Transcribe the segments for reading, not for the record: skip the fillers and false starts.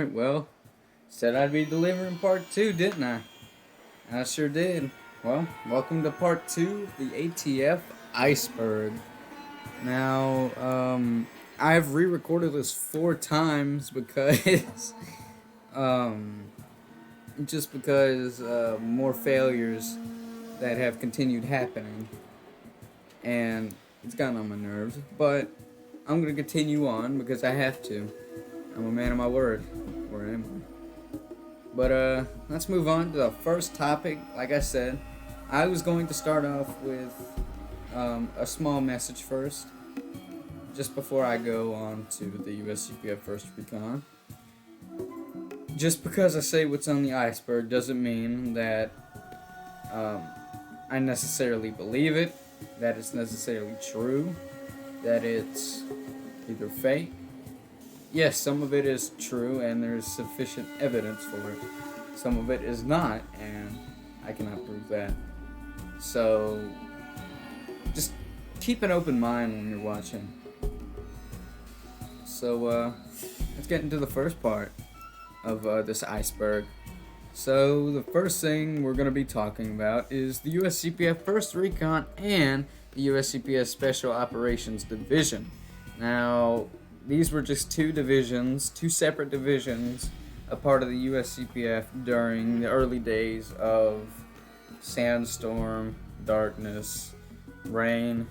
Alright, well, said I'd be delivering part 2, didn't I? I sure did. Well, welcome to part 2 of the ATF Iceberg. Now, I've re-recorded this 4 times because, um, just because, more failures that have continued happening. And it's gotten on my nerves, but I'm gonna continue on because I have to. I'm a man of my word. Or am I? But let's move on to the first topic. Like I said, I was going to start off with a small message first, just before I go on to the USPF first Recon. Just because I say what's on the iceberg doesn't mean that I necessarily believe it, that it's necessarily true, that it's either fake. Yes, some of it is true and there's sufficient evidence for it. Some of it is not, and I cannot prove that. So, just keep an open mind when you're watching. So, let's get into the first part of this iceberg. So, the first thing we're going to be talking about is the USCPF 1st Recon and the USCPS Special Operations Division. Now, these were just two separate divisions, a part of the USCPF during the early days of sandstorm, darkness, rain,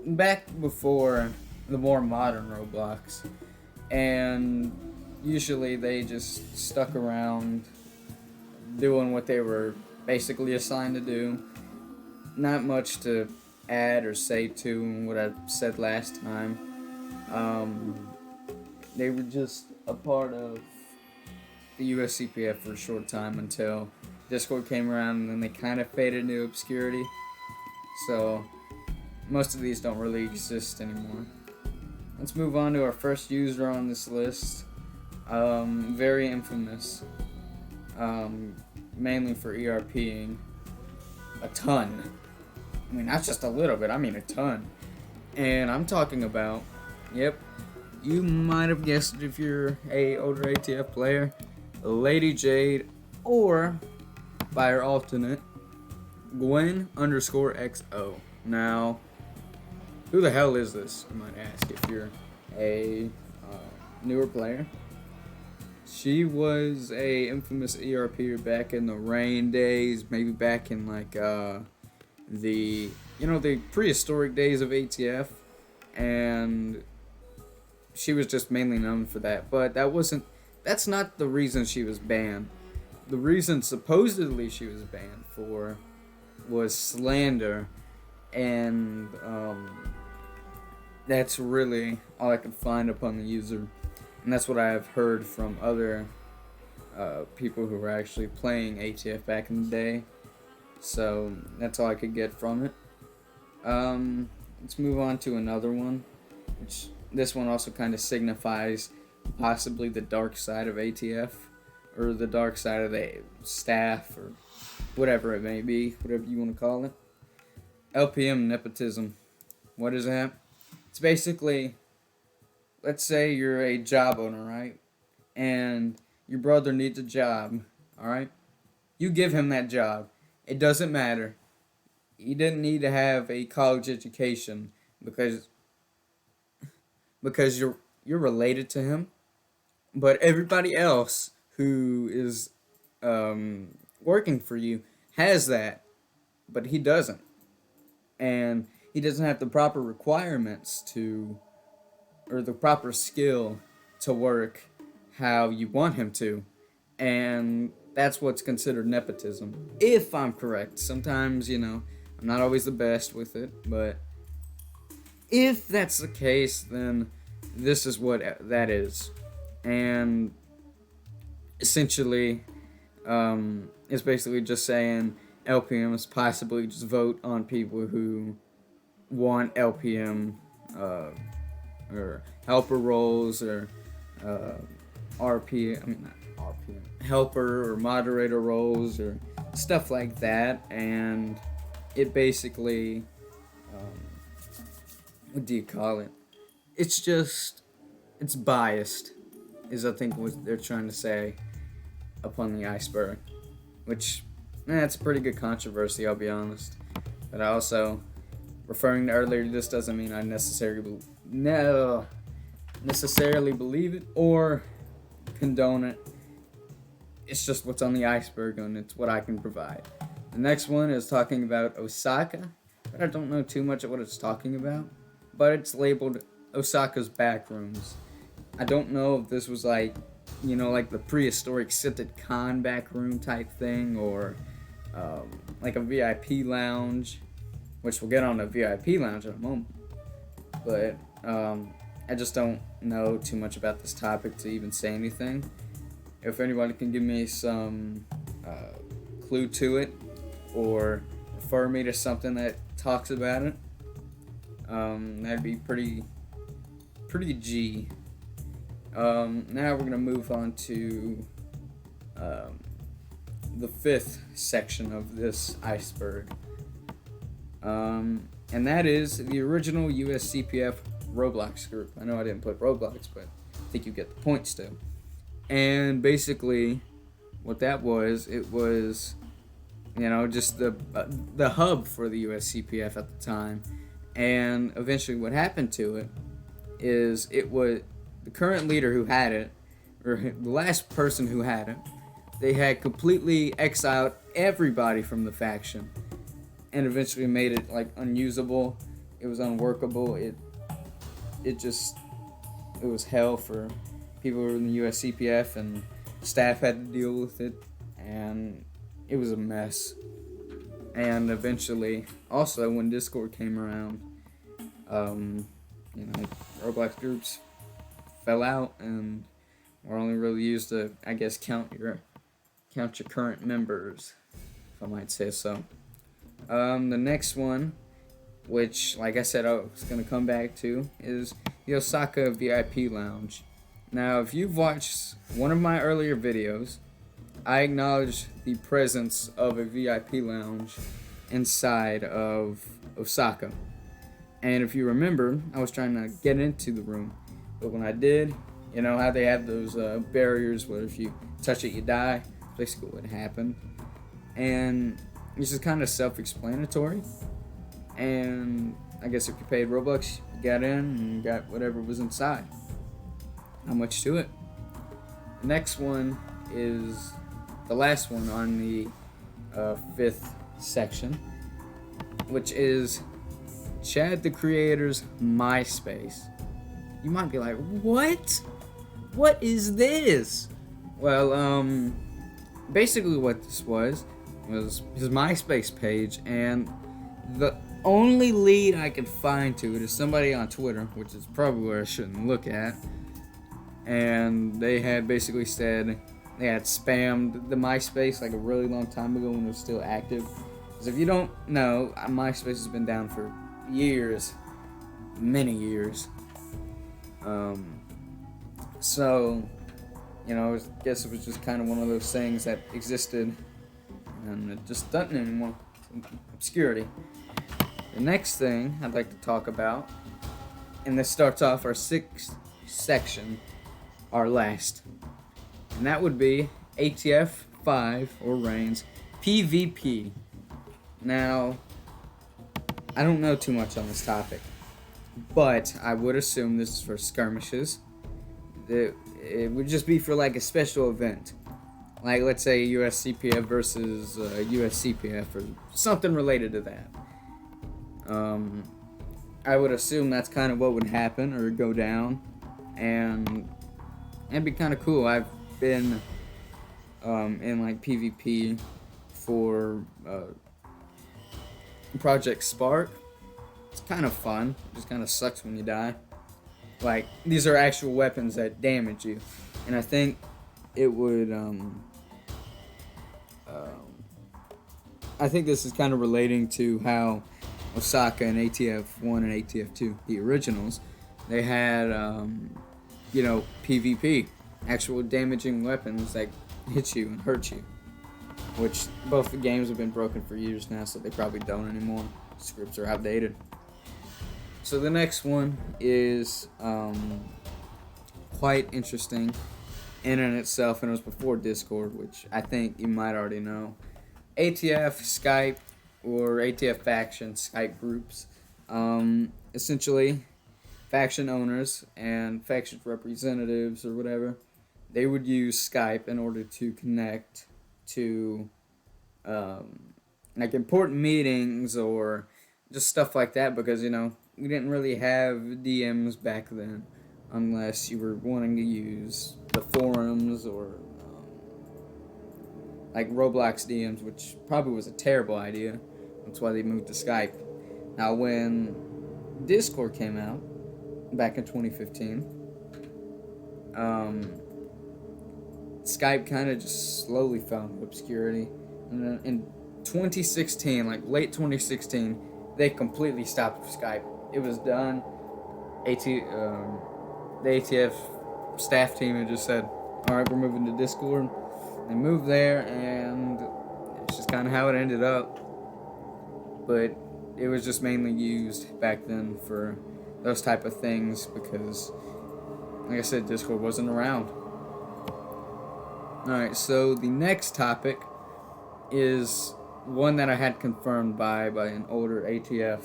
back before the more modern roadblocks. And usually they just stuck around doing what they were basically assigned to do. Not much to add or say to what I said last time. They were just a part of the USCPF for a short time until Discord came around, and then they kind of faded into obscurity. So, most of these don't really exist anymore. Let's move on to our first user on this list. Very infamous. Mainly for ERPing. A ton. I mean, not just a little bit, I mean a ton. And I'm talking about, yep, you might have guessed it if you're a older ATF player, Lady Jade, or by her alternate, Gwen_XO. Now, who the hell is this, you might ask, if you're a newer player. She was a infamous ERPer back in the Rain days, maybe back in like the prehistoric days of ATF, and she was just mainly known for that. But that's not the reason she was banned. The reason supposedly she was banned for was slander, and that's really all I could find upon the user. And that's what I have heard from other people who were actually playing ATF back in the day. So that's all I could get from it. Let's move on to another one, which this one also kind of signifies possibly the dark side of ATF, or the dark side of the staff, or whatever it may be, whatever you want to call it. LPM nepotism. What is that? It's basically, let's say you're a job owner, right? And your brother needs a job, alright? You give him that job. It doesn't matter. He didn't need to have a college education because you're related to him. But everybody else who is working for you has that, but he doesn't. And he doesn't have the proper requirements or the proper skill to work how you want him to. And that's what's considered nepotism, if I'm correct. Sometimes, I'm not always the best with it, but if that's the case, then this is what that is. And essentially, it's basically just saying LPMs possibly just vote on people who want LPM or helper roles, or helper or moderator roles, or stuff like that. And it basically, what do you call it? It's biased. is I think what they're trying to say upon the iceberg, which it's a pretty good controversy, I'll be honest. But I also, referring to earlier, this doesn't mean I necessarily believe it or condone it. It's just what's on the iceberg, and it's what I can provide. The next one is talking about Osaka, but I don't know too much of what it's talking about. But it's labeled Osaka's backrooms. I don't know if this was like the prehistoric scented con backroom type thing, or like a VIP lounge, which we'll get on a VIP lounge in a moment. But I just don't know too much about this topic to even say anything. If anybody can give me some clue to it, or refer me to something that talks about it, that'd be pretty G. Now we're gonna move on to the fifth section of this iceberg, and that is the original USCPF Roblox group. I know I didn't put Roblox, but I think you get the point still. And basically, what that was, it was, just the hub for the USCPF at the time. And eventually, what happened to it is it was the current leader who had it, or the last person who had it. They had completely exiled everybody from the faction, and eventually made it like unusable. It was unworkable. It was hell for people who were in the USCPF, and staff had to deal with it, and it was a mess. And eventually, also when Discord came around, Roblox groups fell out and were only really used to, I guess, count your current members, if I might say so. The next one, which, like I said, I was going to come back to, is the Osaka VIP Lounge. Now, if you've watched one of my earlier videos, I acknowledge the presence of a VIP lounge inside of Osaka. And if you remember, I was trying to get into the room, but when I did, you know how they have those barriers where if you touch it, you die? Basically what happened. And it's just kind of self-explanatory. And I guess if you paid Robux, you got in and got whatever was inside. Not much to it. The next one is the last one on the fifth section, which is Chad the Creator's MySpace. You might be like, what? What is this? Well, basically what this was his MySpace page, and the only lead I could find to it is somebody on Twitter, which is probably where I shouldn't look at, and they had basically said they had spammed the MySpace like a really long time ago when it was still active. Because if you don't know, MySpace has been down for years, many years. So, I guess it was just kind of one of those things that existed, and it just doesn't anymore. Obscurity. The next thing I'd like to talk about, and this starts off our sixth section, our last, and that would be ATF 5 or Reigns PvP. Now, I don't know too much on this topic, but I would assume this is for skirmishes. It would just be for like a special event, like let's say USCPF versus USCPF or something related to that. I would assume that's kind of what would happen or go down, and it'd be kind of cool. I've been in like PvP for Project Spark. It's kind of fun. It just kind of sucks when you die. Like, these are actual weapons that damage you, and I think it would I think this is kind of relating to how Osaka and ATF 1 and ATF 2, the originals, they had PvP, actual damaging weapons that hit you and hurt you, which both the games have been broken for years now, so they probably don't anymore. Scripts are outdated. So the next one is quite interesting, in and itself, and it was before Discord, which I think you might already know. ATF, Skype, or ATF faction Skype groups. Essentially, faction owners and faction representatives or whatever, they would use Skype in order to connect to like important meetings or just stuff like that, because we didn't really have DMs back then unless you were wanting to use the forums or like Roblox DMs, which probably was a terrible idea. That's why they moved to Skype. Now, when Discord came out back in 2015, Skype kind of just slowly fell into obscurity. And then in 2016, like late 2016, they completely stopped with Skype. It was done. The ATF staff team had just said, "All right, we're moving to Discord." They moved there, and it's just kind of how it ended up. But it was just mainly used back then for those type of things because, like I said, Discord wasn't around. Alright, so the next topic is one that I had confirmed by an older ATF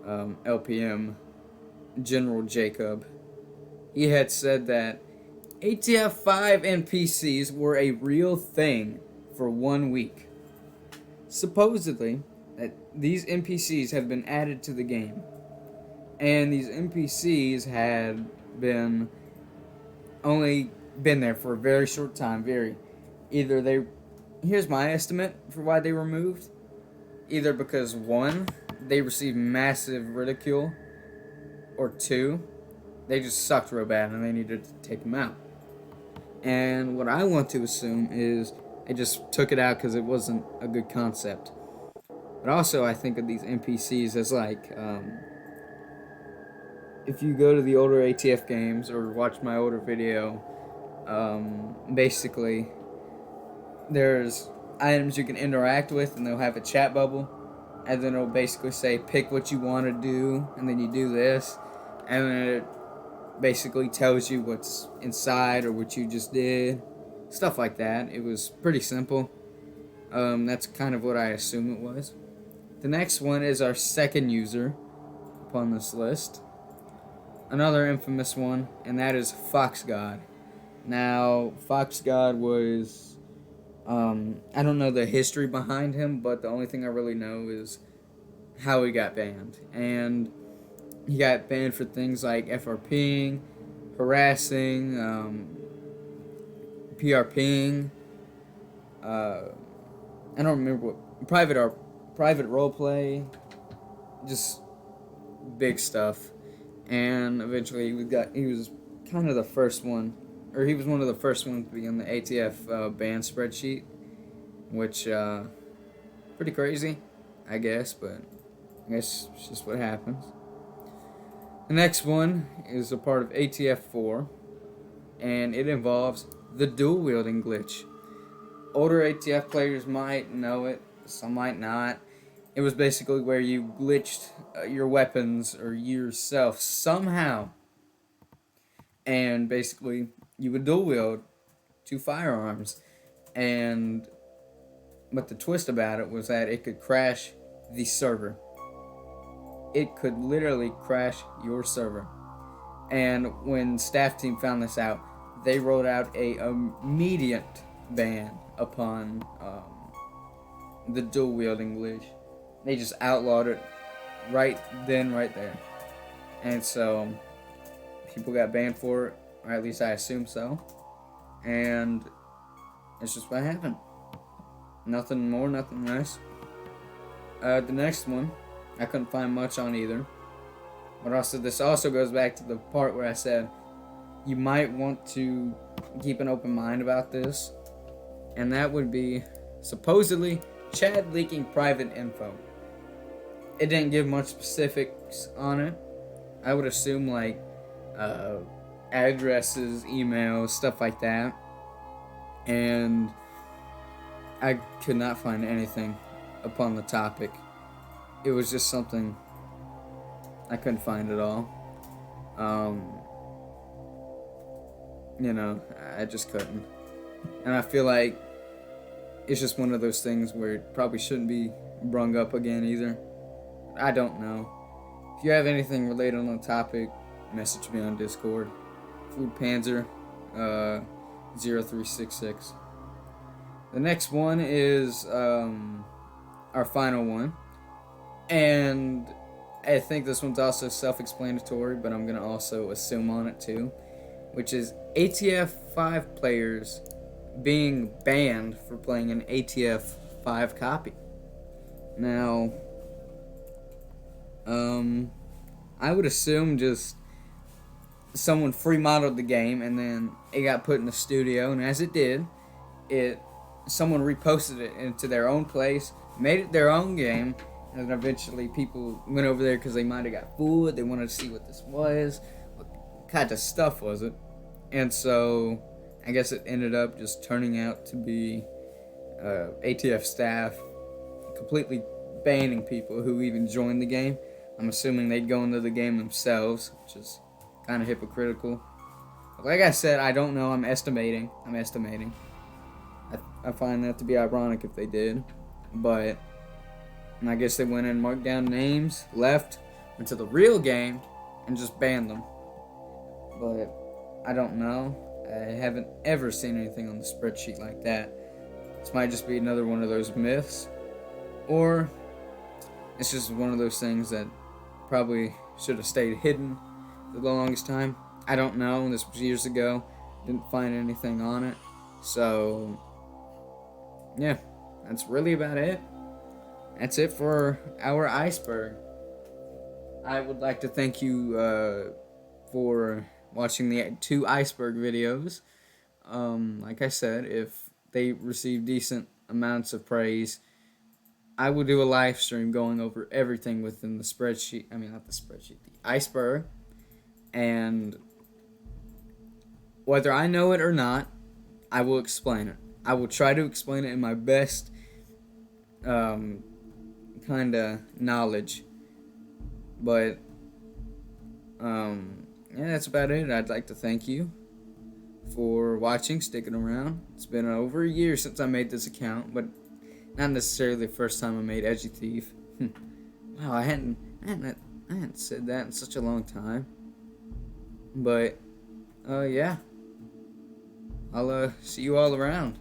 LPM, General Jacob. He had said that ATF 5 NPCs were a real thing for 1 week. Supposedly, that these NPCs have been added to the game. And these NPCs had only been there for a very short time. Here's my estimate for why they were moved. Either because 1, they received massive ridicule, or 2, they just sucked real bad and they needed to take them out. And what I want to assume is they just took it out because it wasn't a good concept. But also, I think of these NPCs as like, if you go to the older ATF games or watch my older video, basically, there's items you can interact with, and they'll have a chat bubble, and then it'll basically say, pick what you want to do, and then you do this, and then it basically tells you what's inside or what you just did, stuff like that. It was pretty simple. That's kind of what I assume it was. The next one is our second user upon this list. Another infamous one, and that is Fox God. Now, Fox God was, I don't know the history behind him, but the only thing I really know is how he got banned. And he got banned for things like FRPing, harassing, PRPing, I don't remember what, private roleplay, just big stuff. And eventually he was kind of the first one, or he was one of the first ones to be on the ATF ban spreadsheet, which, pretty crazy, I guess, but I guess it's just what happens. The next one is a part of ATF 4, and it involves the dual wielding glitch. Older ATF players might know it, some might not. It was basically where you glitched your weapons or yourself somehow, and basically you would dual wield 2 firearms. But the twist about it was that it could crash the server. It could literally crash your server. And when staff team found this out, they wrote out a immediate ban upon the dual wielding glitch. They just outlawed it right then, right there. And so people got banned for it, or at least I assume so. And it's just what happened. Nothing more, nothing less. The next one, I couldn't find much on either. But this also goes back to the part where I said you might want to keep an open mind about this. And that would be supposedly Chad leaking private info. It didn't give much specifics on it. I would assume like addresses, emails, stuff like that. And I could not find anything upon the topic. It was just something I couldn't find at all. I just couldn't. And I feel like it's just one of those things where it probably shouldn't be brung up again either. I don't know. If you have anything related on the topic, message me on Discord. Food Panzer 0366. The next one is our final one. And I think this one's also self-explanatory, but I'm going to also assume on it too, which is ATF 5 players being banned for playing an ATF 5 copy. Now, I would assume just someone free modeled the game and then it got put in the studio, and as it did, someone reposted it into their own place, made it their own game, and then eventually people went over there because they might have got fooled. They wanted to see what this was, what kind of stuff was it, and so I guess it ended up just turning out to be ATF staff completely banning people who even joined the game. I'm assuming they'd go into the game themselves, which is kind of hypocritical. Like I said, I don't know. I'm estimating. I find that to be ironic if they did. But I guess they went in, marked down names, left, went to the real game, and just banned them. But I don't know. I haven't ever seen anything on the spreadsheet like that. This might just be another one of those myths. Or it's just one of those things that probably should have stayed hidden for the longest time. I don't know. This was years ago. Didn't find anything on it. So, yeah, that's really about it. That's it for our Iceberg. I would like to thank you for watching the 2 Iceberg videos. Like I said, if they receive decent amounts of praise, I will do a live stream going over everything within the spreadsheet. I mean, not the spreadsheet, the Iceberg. And whether I know it or not, I will explain it. I will try to explain it in my best kind of knowledge. But, yeah, that's about it. I'd like to thank you for watching, sticking around. It's been over a year since I made this account, but not necessarily the first time I made Edgy Thief. Wow, I hadn't said that in such a long time. But, yeah. I'll see you all around.